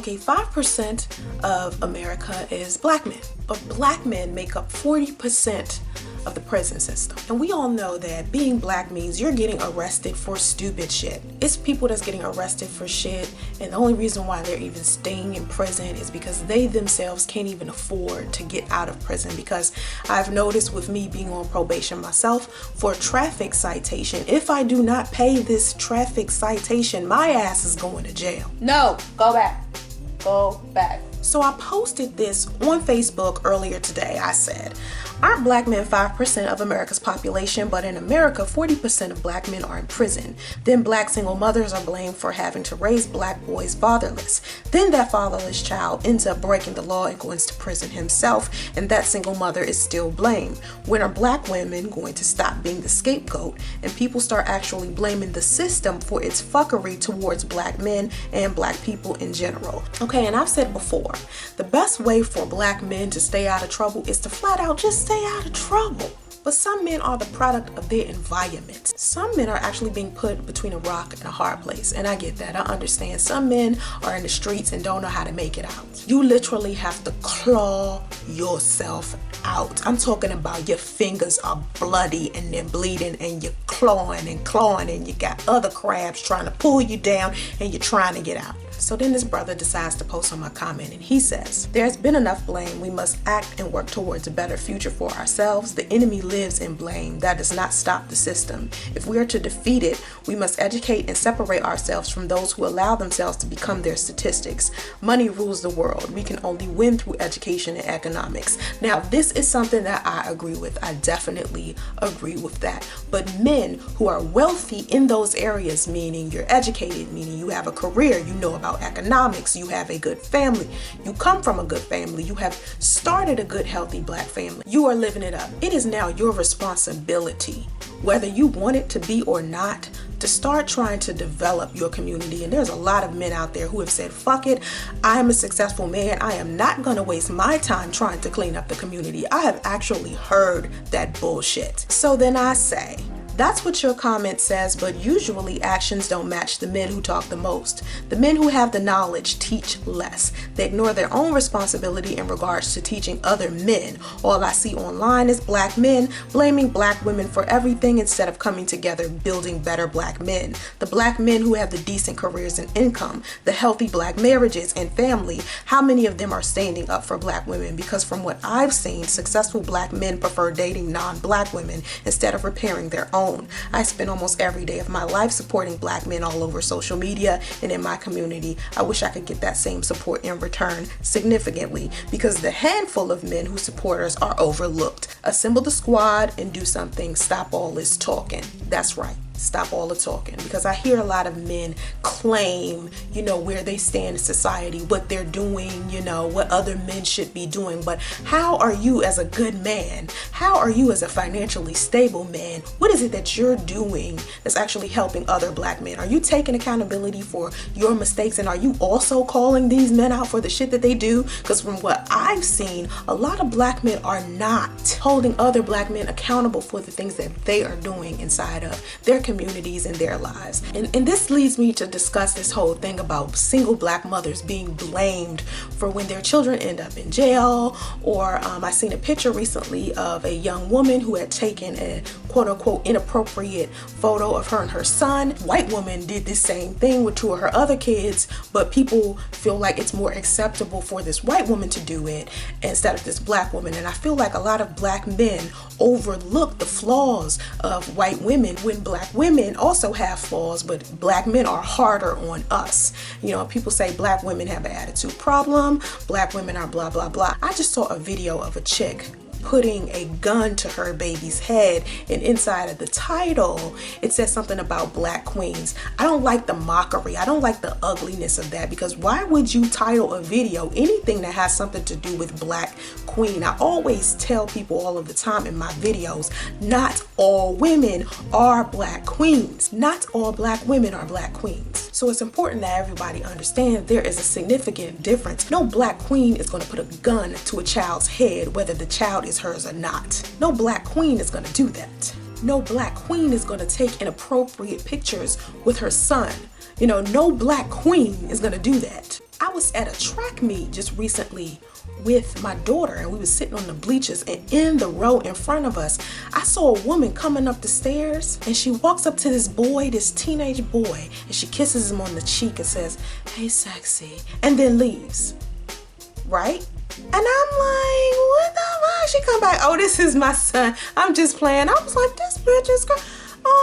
Okay, 5% of America is black men, but black men make up 40% of the prison system. And we all know that being black means you're getting arrested for stupid shit. It's people that's getting arrested for shit, and the only reason why they're even staying in prison is because they themselves can't even afford to get out of prison. Because I've noticed with me being on probation myself, for a traffic citation, if I do not pay this traffic citation, my ass is going to jail. No, go back. Go back. So I posted this on Facebook earlier today. I said, aren't black men 5% of America's population, but in America, 40% of black men are in prison. Then black single mothers are blamed for having to raise black boys fatherless. Then that fatherless child ends up breaking the law and going to prison himself, and that single mother is still blamed. When are black women going to stop being the scapegoat and people start actually blaming the system for its fuckery towards black men and black people in general? Okay, and I've said before, the best way for black men to stay out of trouble is to flat out just stay out of trouble. But some men are the product of their environment. Some men are actually being put between a rock and a hard place. And I get that. I understand. Some men are in the streets and don't know how to make it out. You literally have to claw yourself out. I'm talking about your fingers are bloody and they're bleeding and you're clawing and you got other crabs trying to pull you down and you're trying to get out. So then this brother decides to post on my comment and he says, there's been enough blame. We must act and work towards a better future for ourselves. The enemy lives in blame. That does not stop the system. If we are to defeat it, we must educate and separate ourselves from those who allow themselves to become their statistics. Money rules the world. We can only win through education and economics. Now, this is something that I agree with. I definitely agree with that. But men who are wealthy in those areas, meaning you're educated, meaning you have a career, you know about economics, you have a good family, you come from a good family, you have started a good, healthy black family, you are living it up. It is now your responsibility, whether you want it to be or not, to start trying to develop your community. And there's a lot of men out there who have said, fuck it, I am a successful man, I am not going to waste my time trying to clean up the community. I have actually heard that bullshit. So then I say, that's what your comment says, but usually actions don't match the men who talk the most. The men who have the knowledge teach less. They ignore their own responsibility in regards to teaching other men. All I see online is black men blaming black women for everything instead of coming together building better black men. The black men who have the decent careers and income, the healthy black marriages and family, how many of them are standing up for black women? Because from what I've seen, successful black men prefer dating non-black women instead of repairing their own. I spend almost every day of my life supporting black men all over social media and in my community. I wish I could get that same support in return significantly, because the handful of men who support us are overlooked. Assemble the squad and do something. Stop all this talking. That's right. Stop all the talking, because I hear a lot of men claim, where they stand in society, what they're doing, what other men should be doing. But how are you as a good man? How are you as a financially stable man? What is it that you're doing that's actually helping other black men? Are you taking accountability for your mistakes? And are you also calling these men out for the shit that they do? Because from what I've seen, a lot of black men are not holding other black men accountable for the things that they are doing inside of their communities and their lives. And this leads me to discuss this whole thing about single black mothers being blamed for when their children end up in jail. Or I seen a picture recently of a young woman who had taken a quote unquote inappropriate photo of her and her son. White woman did the same thing with two of her other kids, but people feel like it's more acceptable for this white woman to do it instead of this black woman. And I feel like a lot of black men overlook the flaws of white women when black women also have flaws, but black men are harder on us. People say black women have an attitude problem, black women are blah, blah, blah. I just saw a video of a chick putting a gun to her baby's head, and inside of the title it says something about black queens. I don't like the mockery. I don't like the ugliness of that, because why would you title a video anything that has something to do with black queen? I always tell people all of the time in my videos, not all women are black queens. Not all black women are black queens. So it's important that everybody understand there is a significant difference. No black queen is going to put a gun to a child's head, whether the child is hers or not. No black queen is going to do that. No black queen is going to take inappropriate pictures with her son. No black queen is going to do that. I was at a track meet just recently with my daughter, and we was sitting on the bleachers, and in the row in front of us, I saw a woman coming up the stairs, and she walks up to this boy, this teenage boy, and she kisses him on the cheek and says, "Hey, sexy," and then leaves, right? And I'm like, what the fuck? She come back, "Oh, this is my son. I'm just playing." I was like, this bitch is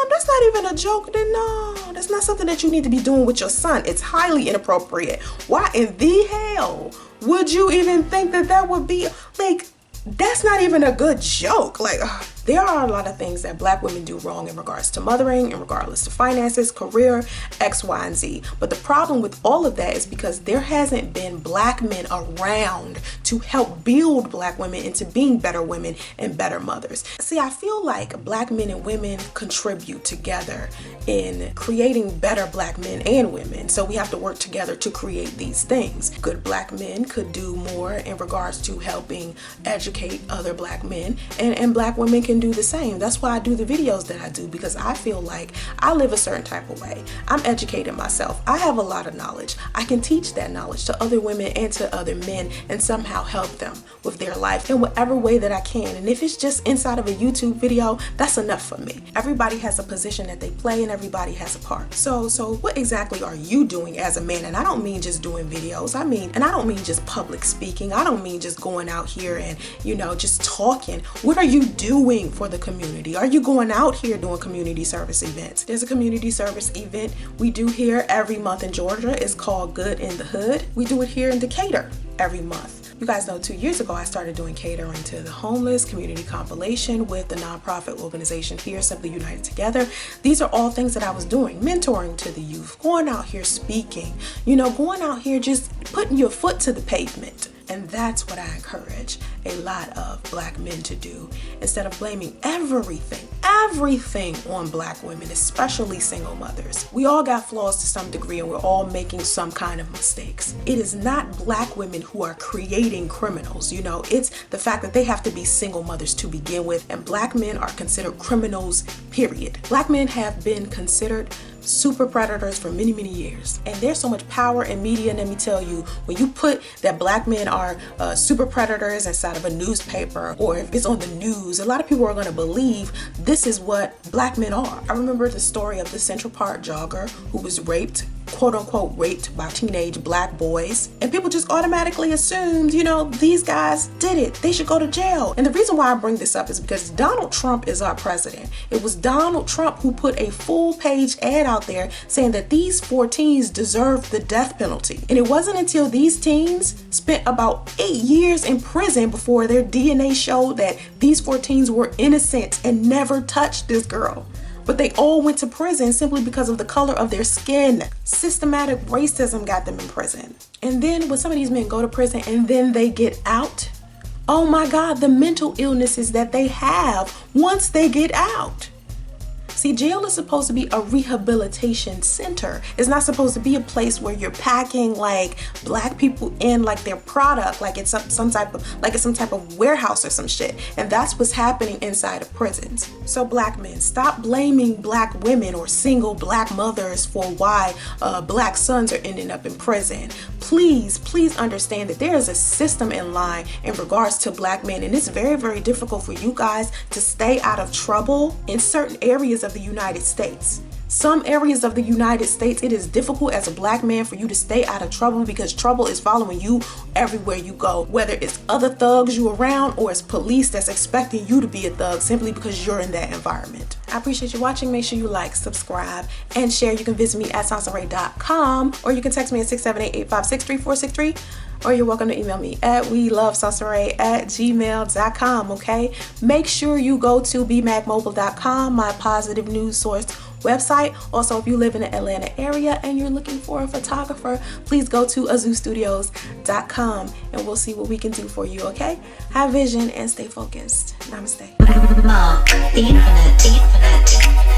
that's not even a joke. Then no, that's not something that you need to be doing with your son. It's highly inappropriate. Why in the hell would you even think that that would be, like, that's not even a good joke. Like, there are a lot of things that Black women do wrong in regards to mothering, in regards to finances, career, X, Y, and Z. But the problem with all of that is because there hasn't been Black men around to help build Black women into being better women and better mothers. See, I feel like Black men and women contribute together in creating better Black men and women. So we have to work together to create these things. Good Black men could do more in regards to helping educate other Black men, and Black women can do the same. That's why I do the videos that I do, because I feel like I live a certain type of way. I'm educated myself. I have a lot of knowledge. I can teach that knowledge to other women and to other men and somehow help them with their life in whatever way that I can. And if it's just inside of a YouTube video, that's enough for me. Everybody has a position that they play and everybody has a part. So what exactly are you doing as a man? And I don't mean just doing videos. I don't mean just public speaking. I don't mean just going out here and, just talking. What are you doing for the community? Are you going out here doing community service events? There's a community service event we do here every month in Georgia. It's called Good in the Hood. We do it here in Decatur every month. You guys know 2 years ago I started doing catering to the homeless, community compilation with the nonprofit organization here, Simply United Together. These are all things that I was doing, mentoring to the youth, going out here speaking, going out here just putting your foot to the pavement. And that's what I encourage a lot of Black men to do, instead of blaming everything on Black women, especially single mothers. We all got flaws to some degree, and we're all making some kind of mistakes. It is not Black women who are creating criminals. It's the fact that they have to be single mothers to begin with, and Black men are considered criminals, period. Black men have been considered super predators for many, many years. And there's so much power in media, and let me tell you, when you put that Black men are super predators inside of a newspaper, or if it's on the news, a lot of people are going to believe this is what Black men are. I remember the story of the Central Park jogger who was raped, quote unquote raped, by teenage Black boys, and people just automatically assumed, these guys did it, they should go to jail. And the reason why I bring this up is because Donald Trump is our president. It was Donald Trump who put a full page ad out there saying that these 4 teens deserve the death penalty. And it wasn't until these teens spent about 8 years in prison before their DNA showed that these 4 teens were innocent and never touched this girl. But they all went to prison simply because of the color of their skin. Systematic racism got them in prison. And then when some of these men go to prison and then they get out, oh my God, the mental illnesses that they have once they get out. See, jail is supposed to be a rehabilitation center. It's not supposed to be a place where you're packing like Black people in like their product, like it's some type of warehouse or some shit. And that's what's happening inside of prisons. So Black men, stop blaming Black women or single Black mothers for why Black sons are ending up in prison. Please understand that there is a system in line in regards to Black men, and it's very, very difficult for you guys to stay out of trouble in certain areas of the United States. Some areas of the United States, it is difficult as a Black man for you to stay out of trouble because trouble is following you everywhere you go, whether it's other thugs you around or it's police that's expecting you to be a thug simply because you're in that environment. I appreciate you watching. Make sure you like, subscribe, and share. You can visit me at Soncerae.com, or you can text me at 678-856-3463. Or you're welcome to email me at welovesoncerae@gmail.com, okay? Make sure you go to bmagmobile.com, my positive news source website. Also, if you live in the Atlanta area and you're looking for a photographer, please go to azoostudios.com and we'll see what we can do for you, okay? Have vision and stay focused. Namaste. Infinite.